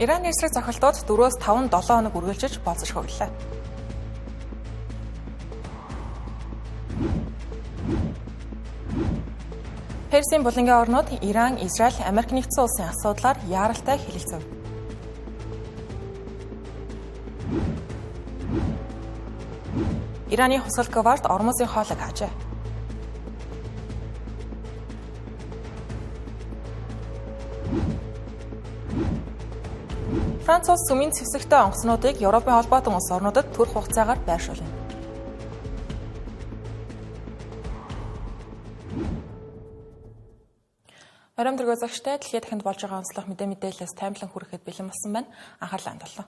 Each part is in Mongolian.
Ираны эсрэг зохилтууд 4-5 7 хоног үргэлжиж болцож хөглөлээ. Персийн булангийн орнууд Иран, Израиль, Америк нэгдсэн улсын асуудлаар яаралтай хэлэлцэв. Ираны хусгал говард ормосын хоолыг хаажээ. Франц улс сүмийн зэвсэгтэй онгоцнуудыг Европын холбоотон улс орнуудад төрөх хугацаагаар байршуулна. Оройн дөрөв загштай дэлхийд дахинд болж байгаа онцлог мэдээлэлээс таймлан хүрэхэд бэлэн болсон байна. Анхаарлаа хандууллаа.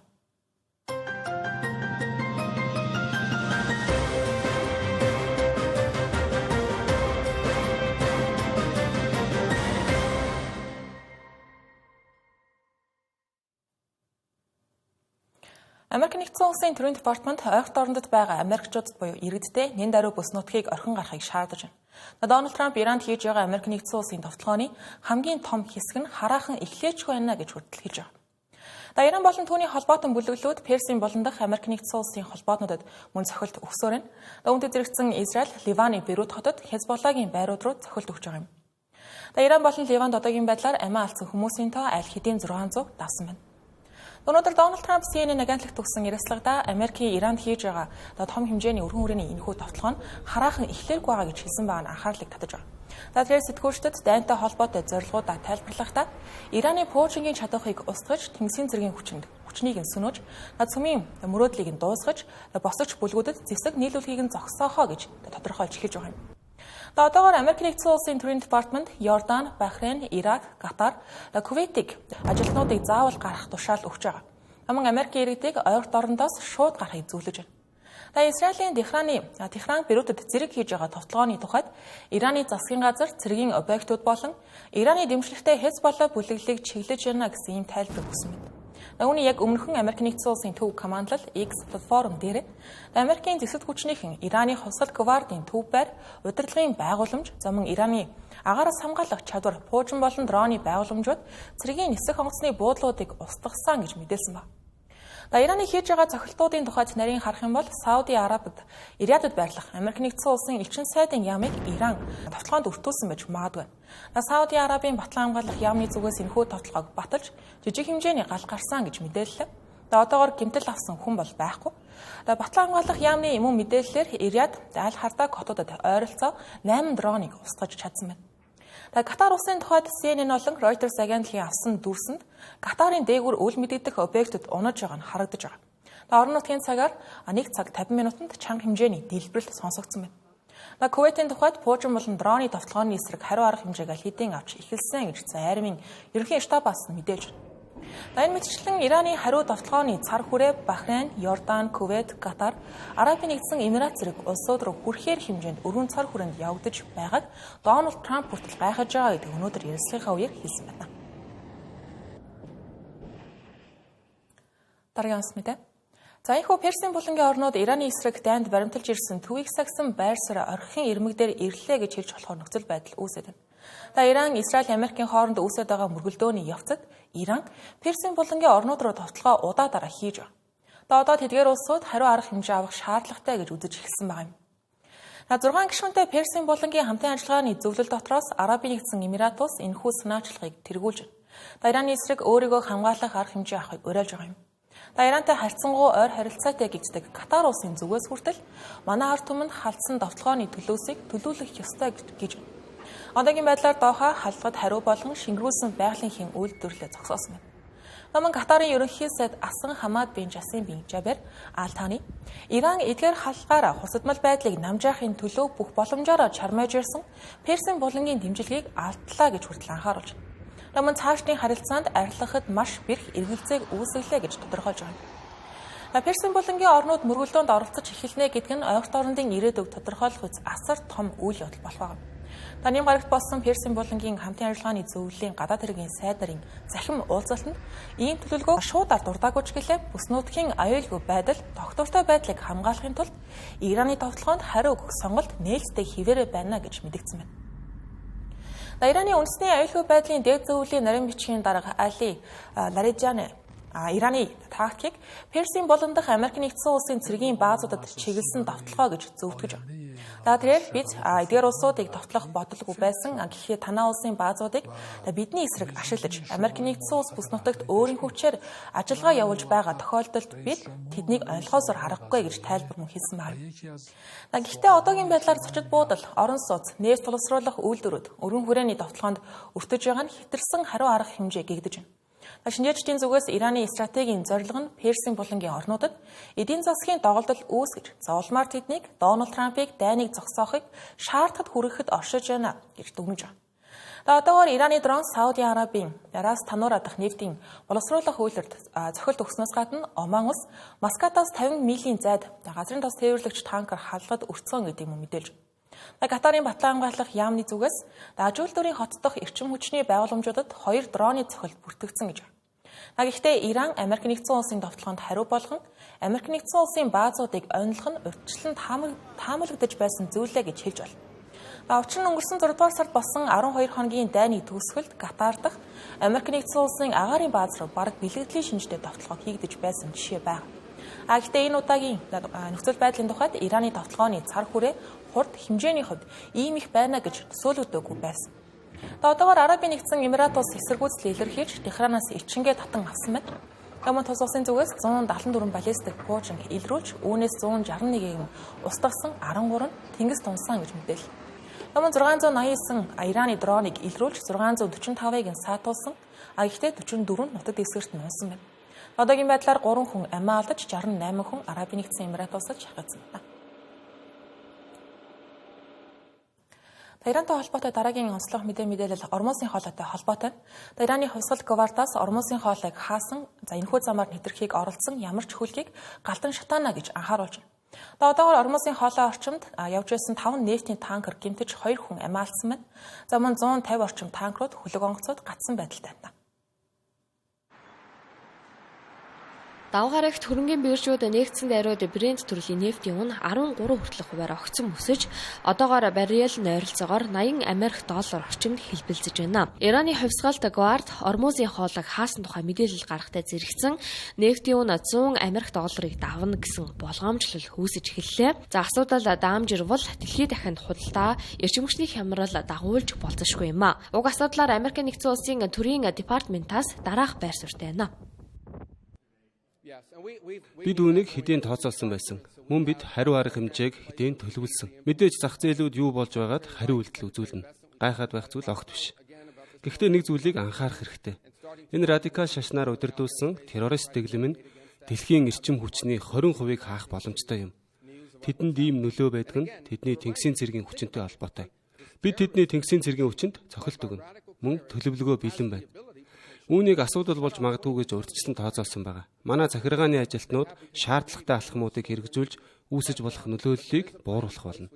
Америк нэгдсэн улсын төрийн департамент ойролт орондод байгаа Америкчуудад буюу иргэдтэй нэн даруй бүс нутгийг орхин гарахыг шаардаж байна. Дональд Трамп Иранд хийж байгаа Америк нэгдсэн улсын довтлооны хамгийн том хэсэг нь хараахан эхлээчгүй байна гэж хүртэл хэлж байгаа. Иран болон түүний холбоотон бүлэглүүд Персийн болон дахь Америк нэгдсэн улсын холбоотнуудад мөн цохилт өгсөөр байна. Үүнтэй зэрэгцэн Израиль, Ливаны Бейрут хотод Хезболлагийн байрууд руу цохилт өгч байгаа юм. Иран болон Ливанд одоогийн байдлаар амиа алдсан хүмүүсийн тоо аль хэдийн 600 давсан байна. Өнөөдөр Дональд Трамп CNN агентлагт өгсөн ярилцлагада Америкийн Иранд хийж байгаа том хэмжээний өргөн хүрээний энэхүү довтлого нь хараахан эхлэргүй байгаа гэж хэлсэн байгаа нь анхаарлыг татаж байгаа. Тэгэхээр сэтгүүлчдэд дайнтай холбоотой зорилгоудаа тайлбарлахдаа Ираны пуужингийн чадварыг устгаж, Тэнгисийн цэргийн хүчнийг нь сөнөөж, цөмийн мөрөөдлийг нь дуусгаж, босогч бүлгүүдэд зэвсэг нийлүүлэхийг нь зогсоохоо гэж тодорхойлж хэлж байгаа юм. Одоогоор Америк нэгдсэн улсын төрийн департамент Йордан, Бахрейн, Ирак, Катар, Кувейтийг ажилтнуудыг заавал гарах тушаал өгч байгаа. Аман Америкийн иргэдийг ойролт орондоос шууд гарахыг зөвлөж байна. Израилийн Техран Бейрутад зэрэг хийж байгаа довтлооны тухайд Ираны засгийн газар цэргийн объектууд болон Ираны дэмжлэгтэй Хезболла бүлэглэлийг чиглэж байна гэсэн ийм тайлбар өгсөн байна. Үүний яг өмнөхөн Америк нэгдсэн улсын төв командлал X платформ дээр Америкийн зэвсэг хүчнийхэн Ираны хусгал говардын төв байр, удирдлагын байгууламж, замун Ираны агаараас хамгаалах чадвар, пуужин болон дроны байгууламжууд цэргийн нисэх онгоцны буудлуудыг устгасан гэж мэдээлсэн байна. Ираны хийж байгаа цохилтуудын тухайд нарийн харах юм бол Сауди Арабид Риядад байрлах Америк нэгдсэн улсын элчин сайдын яамыг Иран довтлоонд өртүүлсэн байж магадгүй. Сауди Арабын батлан хамгаалах яамны зүгээс энэхүү довтлогыг баталж жижиг хэмжээний гал гарсан гэж мэдээллээ. Одоогоор гэмтэл авсан хүн бол байхгүй. Батлан хамгаалах яамны мөн мэдээллээр Рияд аль хардаг хотуудад ойролцоо 8 дроныг устгаж чадсан байна. Катар улсын тухайд CNN болон Reuters агентлагийн авсан дүрсэнд Катарын дээгүүр үл мэдэгдэх объектууд унаж байгаа нь харагдаж байгаа. Орон нутгийн цагаар 1 цаг 50 минутанд чанга хэмжээний дэлбэрэлт сонсогдсон байна. Кувейтийн тухайд пуужин болон дроны довтлооны эсрэг хариу арга хэмжээг хэдийн авч эхэлсэн гэж армийн ерөнхий штабаас мэдээлж байна. Энэ мэтчлэн Ираны хариу довтлооны цар хүрээ Бахрейн, Йордан, Кувейт, Катар, Арабын нэгдсэн Эмират зэрэг улсууд руу хүрэхээр хэмжээнд өргөн цар хүрээнд явагдаж байгааг Дональд Трамп хүртэл гайхаж байгаа гэдэг өнөөдөр ярилцлагынхаа үеэр хэлсэн байна. Дараагийн онц мэдээ. Энэхүү Персийн булангийн орнууд Ираны эсрэг дайнд баримталж ирсэн төвийг сагсан байр суурь орхин ирмэг дээр ирлээ гэж хэлж болохоор нөхцөл байдал үүсэж байна. Иран, Израиль, Америкийн хооронд үүсэж байгаа мөргөлдөөний явцад Иран Персийн булангийн орнууд руу довтлогоо удаа хийж байгаа. Одоо тэдгээр улсууд хариу арга хэмжээ авах шаардлагатай гэж үзэж эхэлсэн байгаа юм. 6 гишүүнтэй Персийн булангийн хамтын ажиллагааны зөвлөл дотроос Арабын нэгдсэн Эмират улс энэхүү санаачлагыг тэргүүлж байна. Ираны эсрэг өөрийгөө хамгаалах арга хэмжээ авахыг уриалж байгаа юм. Ирантай харьцангуй ойр харилцаатай гэгддэг Катар улсын зүгээс хүртэл манай ард түмэнд халдсан довтлооны төлөөсийг төлөвлөх ёстой гэж байна. Одоогийн байдлаар Доха халдлагад хариу болон шингэрүүлсэн байгалийн үйлдвэрлэлээ зогсоосон байна. Катарын ерөнхий сайд Асан Хамад бин Жасим бин Жабер Ал Тани Иран эдгээр халдлагаараа хусадмал байдлыг намжаахын төлөө бүх боломжоор чармайж ирсэн Персийн булангийн дэмжлэгийг алдлаа гэж хүртэл анхааруулж байна. Цаашдын харилцаанд арилгахад маш бэрх эргэлзээг үүсгэлээ гэж тодорхойлж байгаа. Персийн булангийн орнууд мөргөлдөөнд оролцож эхэлнэ гэдэг нь ойролт орондын ирээдүйг тодорхойлох үс асар том үйл явдал болох байна. Таны гарагт болсон Персийн булангийн хамтын ажиллагааны зөвлөлийн гадаад хэргийн сайд нарын захим уулзалтанд ийм төлөвлөгөө шуудаар дурдаагүй ч гэлээ бүс нутгийн аюулгүй байдал, тогтвортой байдлыг хамгаалахын тулд Ираны довтлогоонд хариу өгөх сонголт нээлттэй хിവэрэ байна гэж мэдгдсэн байна. Ираны үндэсний аюулгүй байдлын дэд зөвлөлийн нарийн бичгийн дарга Али Лариджаны Ираны тактикийг Персийн болон дахь Америк нэгдсэн улсын цэргийн баазуудад чиглэсэн давталгаа гэж зөвтгөж байна. Тэгэхээр бид эдгээр улсуудыг давтлах бодлого байсан. Гэхдээ танаа улсын баазуудыг бидний эсрэг ашиглаж Америк нэгдсэн улс бүс нутагт өөрийн хүчээр ажиллагаа явуулж байгаа тохиолдолд бид тэднийг ойлгохоосоор аргагүй гэж тайлбар мөн хийсэн байна. Гэхдээ одоогийн байдлаар зочид буудал, орон сууц, нефть боловсруулах үйлдвэрүүд өргөн хүрээний давталгаанд өртөж байгаа нь хэтэрсэн хариу арга хэмжээ гэгдэж байна. Шинжээчдийн зүгээс Ираны стратегийн зорилго нь Персийн булангийн орнуудад эдийн засгийн доголдол үүсгэж, зовлмаар тэднийг Дональд Трампыг дайныг зогсоохыг шаардахад хүрэхэд оршиж байна гэж дүгнэж байна. Одоогоор Ираны дрон Сауди Арабийн Рас Танура дахь нефтийн боловсруулах үйлдвэрт цохилт өгснөөс гадна Оман улс Маскатаас 50 милийн зайд газрын тос тээвэрлэгч танкер халдлагад өртсөн гэдэг юм мэдээлж байна. Катарын Батлангаалах яамны зүгээс Ажуулдүрийн хот дахь эрчим хүчний байгууламжуудад 2 дроны цохилт бүртгэгдсэн гэж байна. Гэхдээ Иран Америк нэгдсэн улсын довтлогонд хариу болгон Америк нэгдсэн улсын баазуудыг онилох нь урьдчилан таамаглагдаж байсан зүйлээ гэж хэлж байна. Учир нь өнгөрсөн 6 дугаар сард болсон 12 хоногийн дайны төгсгөлд Катар дахь Америк нэгдсэн улсын агаарын бааз руу бараг бэлгэдлийн шинжтэй довтлогоо хийгдэж байсан жишээ байна. Гэхдээ энэ удаагийн нөхцөл байдлын тухайд Ираны довтлогооны цар хүрээ хурд хэмжээний хувьд ийм их байна гэж төсөөлөгдөөгүй байсан. Одоогоор Арабын нэгдсэн Эмират улс эсэргүүцэл илэрхийлж Техранаас ичингээ татан авсан байна. Өмнө тус улсын зүгээс 174 баллистик пуужинг илрүүлж үүнээс 161-ийг устгасан 13 нь тэнгис тунсан гэж мэдээлэл. Өмнө 689 Ираны дроныг илрүүлж 645-ыг нь саатуулсан. Гэхдээ 44 нь нутаг дэвсгэрт нь унсан байна. Одоогийн байдлаар 3 хүн амиа алдаж 68 хүн Арабын нэгдсэн Эмират улсад шахагдсан байна. Ирантай холбоотой дараагийн онцлог мэдээлэл Ормосын хоолойтой холбоотой. Ираны хувьсгал Гвардаас Ормосын хоолойг хаасан, энэхүү замаар нэвтрэхийг оролцсон ямар ч хөлгийг галтан шатаана гэж анхааруулж байна. Одоогоор Ормосын хоолой орчимд явж байсан 5 нефтийн танкер гэмтэж 2 хүн амиа алдсан байна. Мөн 150 орчим танкерууд хөлөг онгоцоод гацсан байдалтай байна. Давгарагт хөрөнгөний биржүүд нэгдсэн даруйд Брент төрлийн нефтийн үн 13 хүртэлх хувиар огцон өсөж, одоогоор баррел нь ойролцоогоор 80 Америк доллар орчимд хэлбэлзэж байна. Ираны хувьсгалт Гвард Ормозын хоолойг хаасан тухай мэдээлэл гаргахтай зэрэгцэн нефтийн үн 100 Америк долларыг давна гэсэн болгоомжлол үүсэж эхэллээ. Асуудал даамжирвал дэлхийд дахинд худалдаа, эрчим хүчний хямрал дагуулж болзошгүй юм а. Уг асуудлаар Америк нэгдсэн улсын төрийн департаментаас дараах байр суурьтай байна. Бид үүнийг хэдийн тооцоолсон байсан. Мөн бид хариу арга хэмжээг хэдийн төлөвлөсөн. Мэдээж зах зээлүүд юу болж байгаад хариу үйлдэл үзүүлнэ. Гайхаад байх зүйл огт биш. Гэхдээ нэг зүйлийг анхаарах хэрэгтэй. Энэ радикал шашнаар удирдуулсан террорист дэглэм нь дэлхийн эрчим хүчний 20%-ийг хаах боломжтой юм. Тэдэнд ийм нөлөө байдаг нь тэдний тэнгисийн цэргийн хүчинтэй холбоотой. Бид тэдний тэнгисийн цэргийн хүчинд цохилт өгнө. Мөн төлөвлөгөө бэлэн байна. Үүнийг асуудал болж магадгүй гэж урьдчилан тооцоолсон байгаа. Манай захиргааны ажилтнууд шаардлагатай алхмуудыг хэрэгжүүлж үүсэж болох нөлөөллийг бууруулах болно.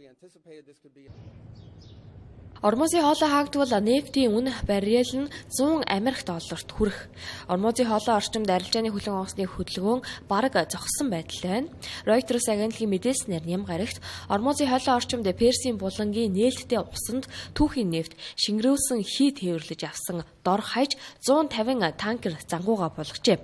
Ормозын хоолой хаагдвал нефтийн үн баррел нь 100 Америк долларт хүрэх. Ормозын хоолой орчимд арилжааны хөлөг онгоцны хөдөлгөөн бараг зогссон байдал байна. Reuters агентлагийн мэдээлснээр нямгарагт Ормозын хоолой орчимд Персийн булангийн нээлттэй усанд түүхийн нефть шингэрүүлсэн хий тээвэрлэж авсан дор хаяж 150 танкер зангууга болгожээ.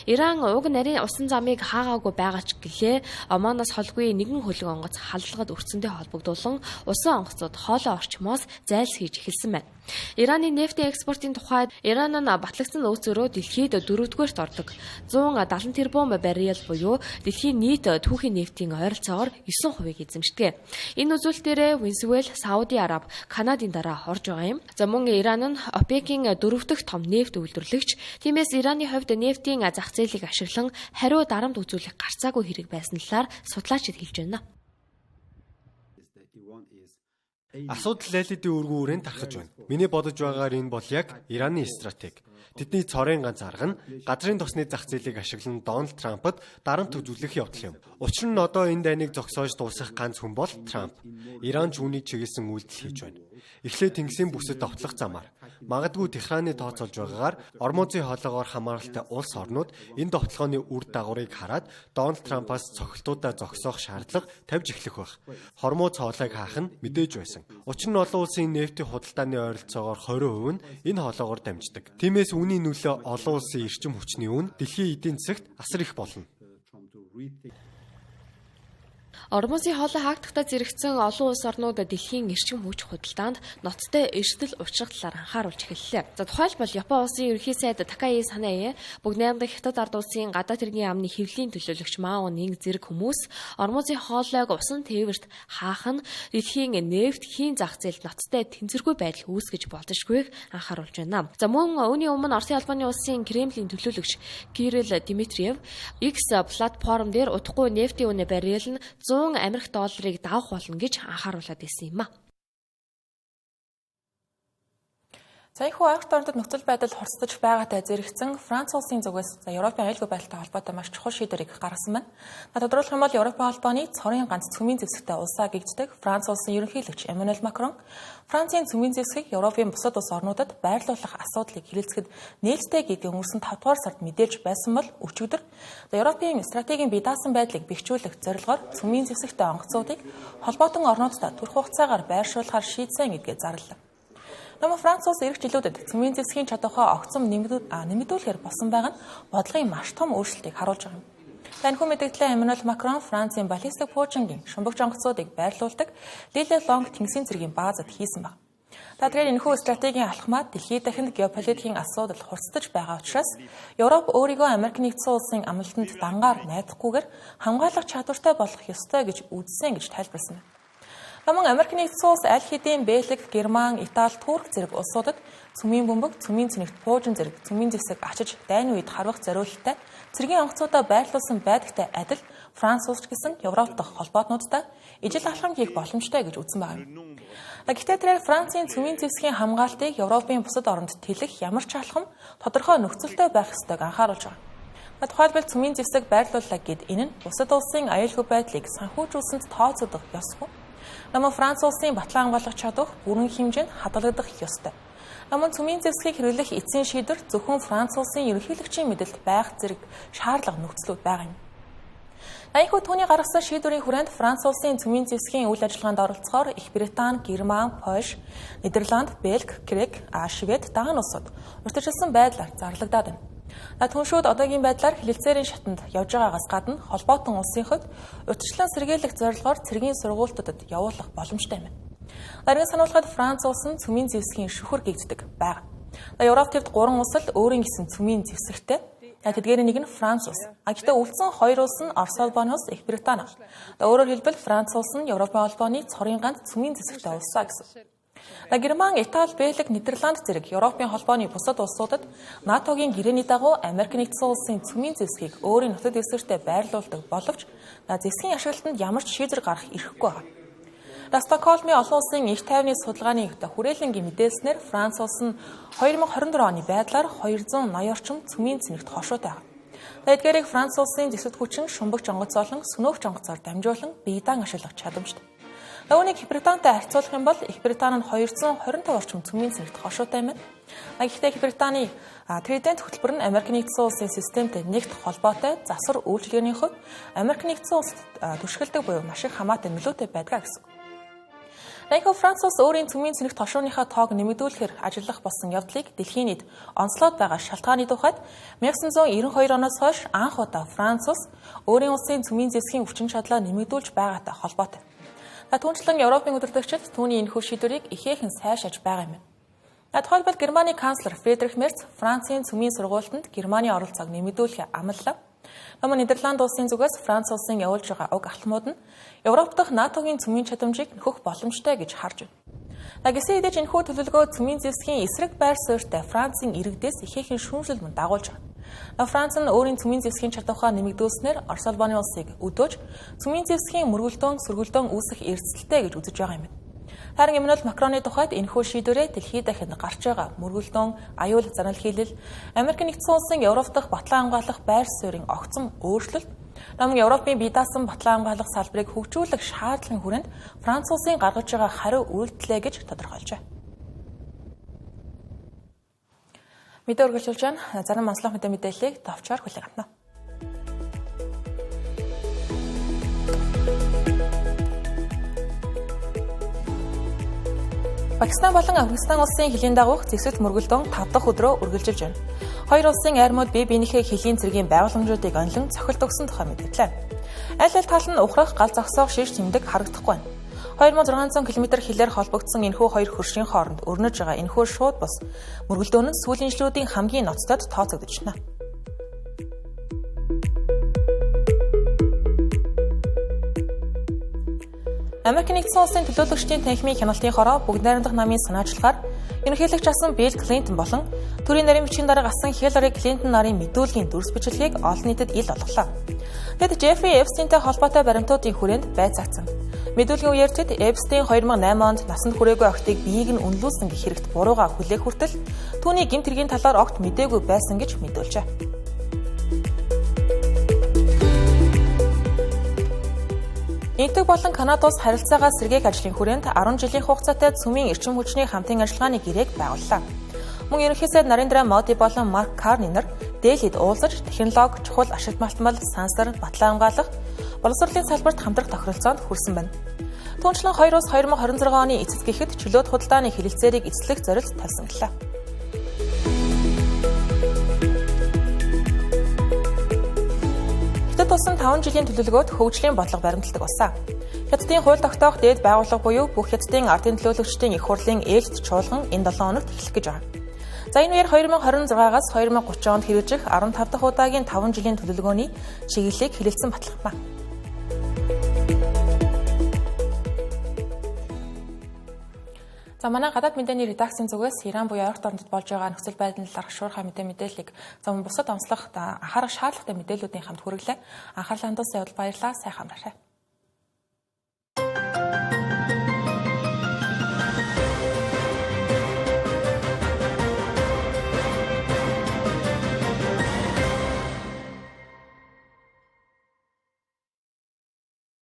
Иран уг нарийн усан замыг хаагаагүй байгаа ч гэлээ Оманоос холгүй нэгэн хөлөг онгоц халдлагад өртсөнтэй холбогдуулан усан онгоцод хоолой орчмоос зайлсхийж эхэлсэн байна. Ираны нефтийн экспортын тухайд Иран нь батлагдсан нөөцөөрөө дэлхийд 4-р ордог. 170 тэрбум баррел буюу дэлхийн нийт түүхийн нефтийн ойролцоогоор 9%-ийг эзэмшдэг. Энэ үзүүлэлтээр Венесуэл, Сауди Араб, Канадын дараа орж байгаа юм. Мөн Иран нь ОПЕК-ийн 4-р том нефть үйлдвэрлэгч. Тиймээс Ираны хувьд нефтийн зах зээлийг ашиглан хариу дарамт үзүүлэх гарцаагүй хэрэг байсан талаар судлаачид хэлж байна. Асуудал лайлидын өргөн үрээнд тархаж байна. Миний бодож байгаагаар энэ бол яг Ираны стратеги. Тэдний цорын ганц арга нь газрын тосны зах зээлийг ашиглан Дональд Трампад дарамт үзүүлэх явдал юм. Учир нь одоо энэ дайныг зогсоож дуусгах ганц хүн бол Трамп. Иран ч үүнийг чиглэсэн үйлдэл хийж байна. Эхлээд тэнгисийн бүсэд довтлох замаар. Магадгүй Техраны тооцоолж байгаагаар Ормозын хоолойгоор хамааралтай улс орнууд энэ довтлооны үр дагаврыг хараад Дональд Трампаас цохилтуудаа зогсоох шаардлага тавьж эхлэх байх. Хормоз хоолойг хаах нь мэдээж байсан. Учир нь олон улсын нефтийн худалдааны ойролцоогоор 20% нь энэ хоолойгоор дамждаг. Тиймээс үүний нөлөө олон улсын эрчим хүчний үн дэлхийн эдийн засагт асар их болно. Ормозын хоолой хаагдахтаа зэрэгцэн олон улс орнууд дэлхийн эрчим хүч худалдаанд ноцтой эрсдэл учрах талаар анхааруулж эхэллээ. За тухайлбал Япон улсын ерөнхий сайд Такаи Санае бүгд найрамдах Хятад ард улсын гадаад хэргийн яамны хэвлэлийн төлөөлөгч Мао Нинг зэрэг хүмүүс ормозын хоолойг усан тээвэрт хаах нь дэлхийн нефт хийн зах зээлд ноцтой тэнцвэргүй байдал үүсгэж болзошгүйг анхааруулж байна. За мөн үүний өмнө Оросын албаны улсын Кремлийн төлөөлөгч Кирилл Дмитриев X платформ дээр удахгүй нефтийн үнэ баррел нь Америк долларыг давах болно гэж анхааруулад байсан юм а. Саяхан Ойролт орнод нөхцөл байдал хорсдож байгаатай зэрэгцэн Франц улсын зүгээс Европын аюулгүй байдалтай холбоотой маш чухал шийдвэрийг гаргасан байна. Тодорхойлох юм бол Европын холбооны цорын ганц цөмийн зэвсэгтэй улсаа гэгддэг Франц улсын ерөнхийлөгч Эммануэль Макрон Францын цөмийн зэвсгийг Европын бусад улс орнуудад байрлуулах асуудлыг хэлэлцэхэд нээлттэй гэдгийг өнгөрсөн 5 дугаар сард мэдээлж байсан бол өчигдөр Европын стратегийн бие даасан байдлыг бэхжүүлэх зорилгоор цөмийн зэвсэгтэй онгоцуудыг холбоотон орнуудад турх хугацаагаар байршуулахар шийдсэн гэдгээ зарлав. Намайг Франц улс эх жилүүдэд цөмийн зэвсгийн чадвараа огцом нэмэгдүүлэхээр болсон байгаа нь бодлогын маш том өөрчлөлтийг харуулж байгаа юм. Таньхүү мэдээлэлээ Эммануэль Макрон Францын баллистик пуужингийн шумбагч онгоцуудыг байрлуулдаг Лиле Лонг тэнгисийн цэргийн баазад хийсэн баг. Та тэрээр энэхүү стратегийн алхмаа дэлхийд дахинд геополитикийн асуудал хурцтаж байгаа учраас Европ өөрийгөө Америк нэгдсэн улсын амлалтанд дангаар найдахгүйгээр хамгаалах чадвартай болох ёстой гэж үзсэн гэж тайлбарласан байна. Наман Америк нэгдсэн улс аль хэдийн Бельги, Герман, Итали, Турк зэрэг улсуудад цөмийн бөмбөг, цөмийн цэнэгт пуужин зэрэг цөмийн зэвсэг ачиж дайны үед харвах зориулалттай цэргийн онгоцуудаа байрлуулсан байдагтай адил Франц улс гэсэн Европ дахь холбоотнуудтай ижил алхам хийх боломжтой гэж үзсэн байна. Гэхдээ тэрээр Францын цөмийн зэвсгийн хамгаалтыг Европын бусад оронд тэлэх ямар ч алхам тодорхой нөхцөлтэй байх ёстойг анхааруулж байгаа. Тухайлбал цөмийн зэвсэг байрлууллаа гэд энэ нь бусад улсын аюулгүй байдлыг санхүүжүүлсэнд тооцоодох ёсгүй. Наман Франц улсын батлан хамгаалах чадвар бүрэн хэмжээнд хадгалагдах ёстой. Наман цөмийн зэвсгийг хэрэглэх эцсийн шийдвэр зөвхөн Франц улсын ерөнхийлөгчийн мэдэлд байх зэрэг шаардлага нөхцлүүд байгаа юм. Аяхуу түүний гаргасан шийдвэрийн хүрээнд Франц улсын цөмийн зэвсгийн үйл ажиллагаанд оролцохоор Их Британи, Герман, Польш, Нидерланд, Бельги, Грек, Швед, Дани улсууд урьдчилсан байдлаар зарлагдаад байна. Түншүүд одоогийн байдлаар хилэлцээрийн шатанд явж байгаагаас гадна холбоотон улсын хувьд урьдчилан сэргийлэх зорилгоор цэргийн сургуулиудад явуулах боломжтой юм. Даргын сануулгад Франц улс нь цөмийн зэвсгийн шүхэр гэгддэг байна. Европ төвд 3 улс л өөрийн гэсэн цөмийн зэвсэгтэй. Тэдгээр нэг нь Франц улс. Гэхдээ үлдсэн 2 улс нь Орос улбаны улс, Их Британи. Өөрөөр хэлбэл Франц улс нь Европын холбооны цорын ганц цөмийн зэвсэгтэй улсаа гэсэн. Герман, Итали, Бельги, Нидерланд зэрэг Европын холбооны бусад улсуудад НАТОгийн гэрээний дагуу Америк нэгдсэн улсын цөмийн зэвсгийг өөрийн нутаг дэвсгэртээ байрлуулдаг боловч зэвсгийн ашиглалтанд ямар ч шийдвэр гаргах эрхгүй байна. Стокгольмын олон улсын их тайвны судалгааны хүрээлэнгийн мэдээлснээр Франц улс нь 2024 оны байдлаар 280 орчим цөмийн цэнэгт хошуутай байна. Эдгээрийг Франц улсын зэвсэг хүчин шумбагч онгоц болон сөнөөгч онгоцоор дамжуулан биедан ашиглах чадамжтай. Үүнийг Их Британтай харьцуулах юм бол Их Британи нь 225 орчим цөмийн цэнэгт хошуутай байна. Гэхдээ Их Британы Trident хөтөлбөр нь Америк нэгдсэн улсын системтэй нэгт холбоотой засвар үйлчилгээний хувьд Америк нэгдсэн улсад түшгэлдэг буюу маш их хамаатай нөлөөтэй байдаг гэсэн. Франц улс өөрийн цөмийн цэнэгт хошууныхаа тоог нэмэгдүүлэхээр ажиллах болсон явдлыг дэлхийн нийт онцлоод байгаа шалтгааны тухайд 1992 оноос хойш анх удаа Франц улс өөрийн улсын цөмийн зэвсгийн хүчин чадлаа нэмэгдүүлж байгаатай холбоотой. Түүнчлэн Европын удирдагчид түүний энэхүү шийдвэрийг ихээхэн сайшааж байгаа юм. Тухайлбал Германы канцлер Фридрих Мерц Францын цөмийн сургуультанд Германы оролцоог нэмэгдүүлэхээ амлалаа. Нидерланд улсын зүгээс Франц улсын явуулж байгаа уг алхмууд нь Европ дахь НАТОгийн цөмийн чадамжийг нөхөх боломжтой гэж харж байна. Гэсэн хэдиж энэхүү төлөвлөгөө цөмийн зэвсгийн эсрэг байр суурьтай Францын иргэдээс ихээхэн шүүмжлэл дагуулж байгаа. Франц нь өөрийн цөмийн зэвсгийн чадвараа нэмэгдүүлснээр Орос улбаны улсыг өдөөж цөмийн зэвсгийн мөргөлдөөн сөргөлдөөн үүсэх эрсдэлтэй гэж үзэж байгаа юм. Харин Эммануэль Макроны тухайд энэхүү шийдвэрээ дэлхийд дахинд гарч байгаа мөргөлдөөн, аюул занал хийлэл, Америк нэгдсэн улсын Европ дахь батлан хамгаалах байр суурийн огцом өөрчлөлт, Европын бие даасан батлан хамгаалах салбарыг хөгжүүлэх шаардлагын хүрээнд Франц улсын гаргаж байгаа хариу үйлдэлээ гэж тодорхойлжээ. Мэдээ үргэлжлүүлж байна. Зарим онцлог мэдээллийг товчоор хүлээн авна. Пакистан болон Афганистан улсын хилийн дагуух зэвсэгт мөргөлдөөн 5 дахь өдрөө үргэлжилж байна. Хоёр улсын армиуд бие биенийхээ хилийн цэргийн байгууламжуудыг онлон цохилт өгсөн тухай мэдээллээ. Аль аль тал нь ухрах, гал зогсоох шиш тэмдэг харагдахгүй байна. 2600 км хилээр холбогдсон энэхүү хоёр хөршийн хооронд өрнөж байгаа энэхүү шууд бус мөргөлдөөн нь сүүлийн жилүүдийн хамгийн ноцтойд тооцогдож байна. Америк нэгдсэн улсын төлөөлөгчдийн танхимын хяналтын хороо бүгд найрамдах намын санаачлагаар ерөнхийлөгч асан Билл Клинтон болон төрийн нарийн бичгийн дарга асан Хиллари Клинтон нарын мэдүүлгийн дүрс бичлэгийг олон нийтэд ил олглоо. Тэд Жеффри Эпстейнтэй холбоотой баримтуудын хүрээнд байцаагцсан. Мэдүүлгийн үеэр тэд Эпстейн 2008 онд насанд хүрээгүй охтыг биеийг нь үнэлүүлсэн гэх хэрэгт бурууга хүлээх хүртэл түүний гэмт хэргийн талаар огт мэдээгүй байсан гэж мэдүүлжээ. Энэтхэг болон Канада улс харилцаагаа сэргээх ажлын хүрээнд 10 жилийн хугацаатай цөмийн эрчим хүчний хамтын ажиллагааны гэрээг байгууллаа. Мөн ерөнхий сайд Нарендра Моди болон Марк Карни нар Дээлхийд уулзаж технологи, чухал ашиг малтмал, сансар, батлан хамгаалах, боловсролын салбарт хамтрах тохиролцоонд хүрсэн байна. Түүнчлэн хоёр улс 2026 оны эцэст гэхэд чөлөөт худалдааны хэлэлцээрийг эзлэх зорилт тавьсан гэлээ. Хятад улсын 5 жилийн төлөвлөгөөд хөгжлийн бодлого баримталдаг болсон. Хятадын хууль тогтоох дээд байгууллага буюу бүх хятадын ардын төлөөлөгчдийн их хурлын ээлжид чуулган энэ 7 хоногт эхлэх гэж байна. За энэ үеэр 2026-аас 2030 онд хэрэгжих 15 дахь удаагийн 5 жилийн төлөвлөгөөний чиглэлийг хэлэлцэн батлах байна. За манай гадаад мэдээний редакцийн зүгээс Иран буюу Оросд орнод болж байгаа нөхцөл байдлын талаар шуурхай мэдээллийг бусад онцлог анхаарах шаардлагатай мэдээллүүдийн хамт хүргэлээ. Анхаарлаа хандуулсан явдал баярлалаа. Сайхан амраарай.